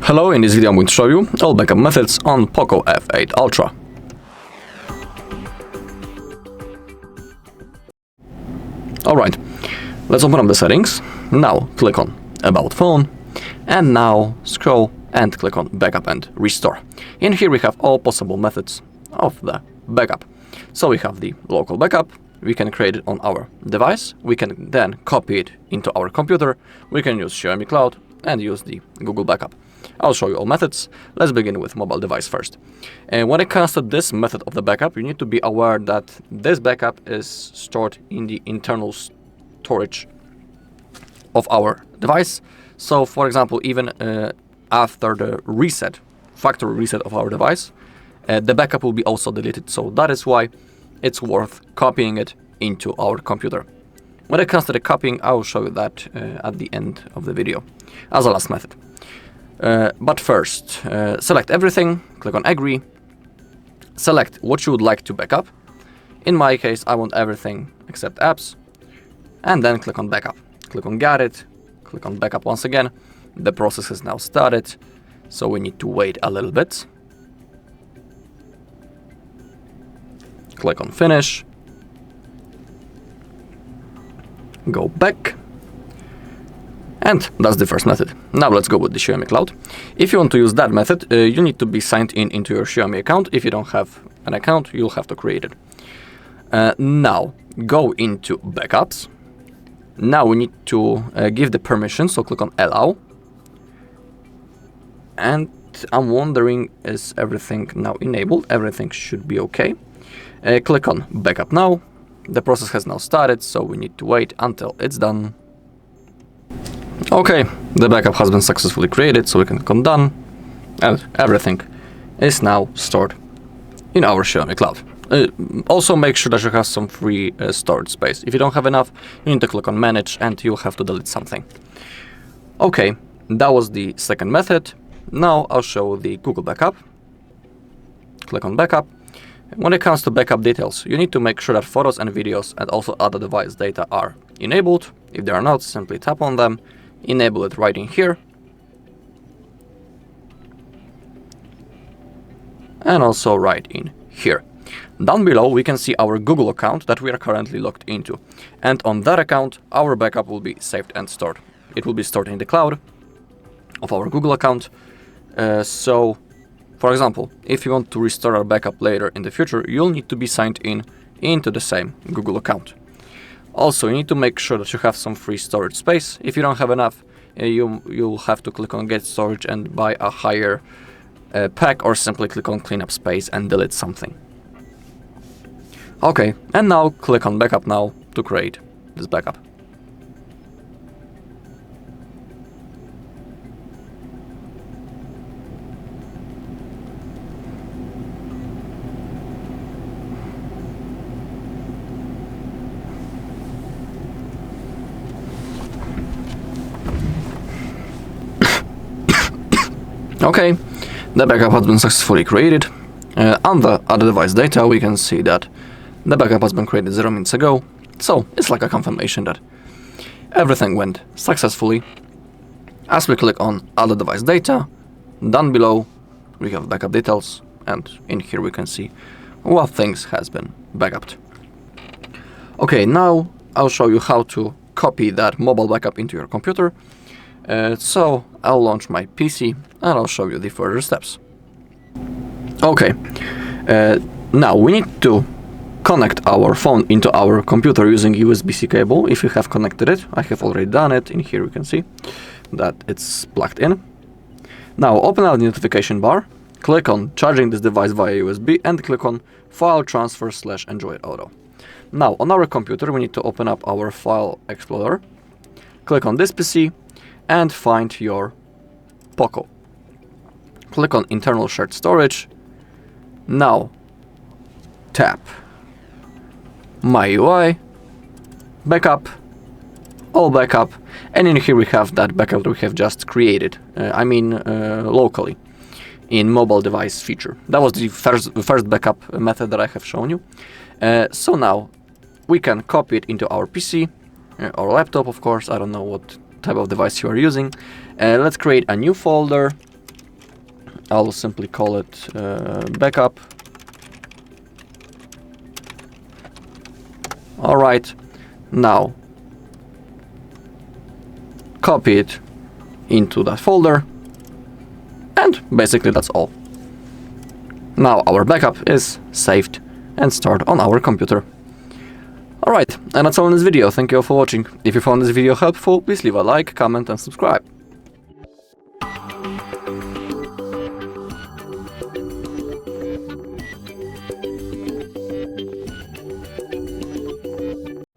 Hello, in this video I'm going to show you all backup methods on POCO F8 Ultra. Alright, let's open up the settings. Now click on About Phone, and now scroll and click on Backup and Restore. In here we have all possible methods of the backup. So we have the local backup, we can create it on our device, we can then copy it into our computer, we can use Xiaomi Cloud and use the Google backup. I'll show you all methods. Let's begin with mobile device first. And when it comes to this method of the backup, you need to be aware that this backup is stored in the internal storage of our device. So for example, even after the factory reset of our device, the backup will be also deleted. So that is why it's worth copying it into our computer. When it comes to the copying, I will show you that at the end of the video as a last method. But first, select everything, click on Agree, select what you would like to backup. In my case, I want everything except apps, and then click on Backup. Click on Got It, click on Backup once again. The process has now started, so we need to wait a little bit. Click on Finish, go back. And that's the first method. Now let's go with the Xiaomi Cloud. If you want to use that method, you need to be signed in into your Xiaomi account. If you don't have an account, you'll have to create it. Now go into Backups. Now we need to give the permission, so click on Allow. And I'm wondering, is everything now enabled? Everything should be okay. Click on Backup now. The process has now started, so we need to wait until it's done. Okay, the backup has been successfully created, so we can click on Done, and everything is now stored in our Xiaomi Cloud. Also make sure that you have some free storage space. If you don't have enough, you need to click on Manage and you'll have to delete something. Okay, that was the second method. Now I'll show the Google backup. Click on Backup. When it comes to backup details, you need to make sure that photos and videos and also other device data are enabled. If they are not, simply tap on them, enable it right in here, and also right in here. Down below we can see our Google account that we are currently logged into, and on that account our backup will be saved and stored. It will be stored in the cloud of our Google account. So for example, if you want to restore our backup later in the future, you'll need to be signed in into the same Google account. Also, you need to make sure that you have some free storage space. If you don't have enough, you'll have to click on Get Storage and buy a higher pack, or simply click on Clean Up Space and delete something. Okay, and now click on Backup now to create this backup. Okay, the backup has been successfully created. On the other device data, we can see that the backup has been created 0 minutes ago. So it's like a confirmation that everything went successfully. As we click on other device data, down below we have backup details, and in here we can see what things has been backupped. Okay, now I'll show you how to copy that mobile backup into your computer. So I'll launch my PC and I'll show you the further steps. Okay, now we need to connect our phone into our computer using USB-C cable. If you have connected it, I have already done it. In here you can see that it's plugged in. Now open our notification bar, click on charging this device via USB and click on File Transfer / Android Auto. Now on our computer we need to open up our File Explorer, click on this PC and find your POCO. Click on Internal Shared Storage. Now tap My UI, Backup, All Backup, and in here we have that backup that we have just created, locally, in mobile device feature. That was the first backup method that I have shown you. So now we can copy it into our PC, or laptop of course, I don't know what type of device you are using. Let's create a new folder I'll simply call it backup. Alright, now copy it into that folder, and basically that's all. Now our backup is saved and stored on our computer. Alright, and that's all in this video. Thank you all for watching. If you found this video helpful, please leave a like, comment and subscribe.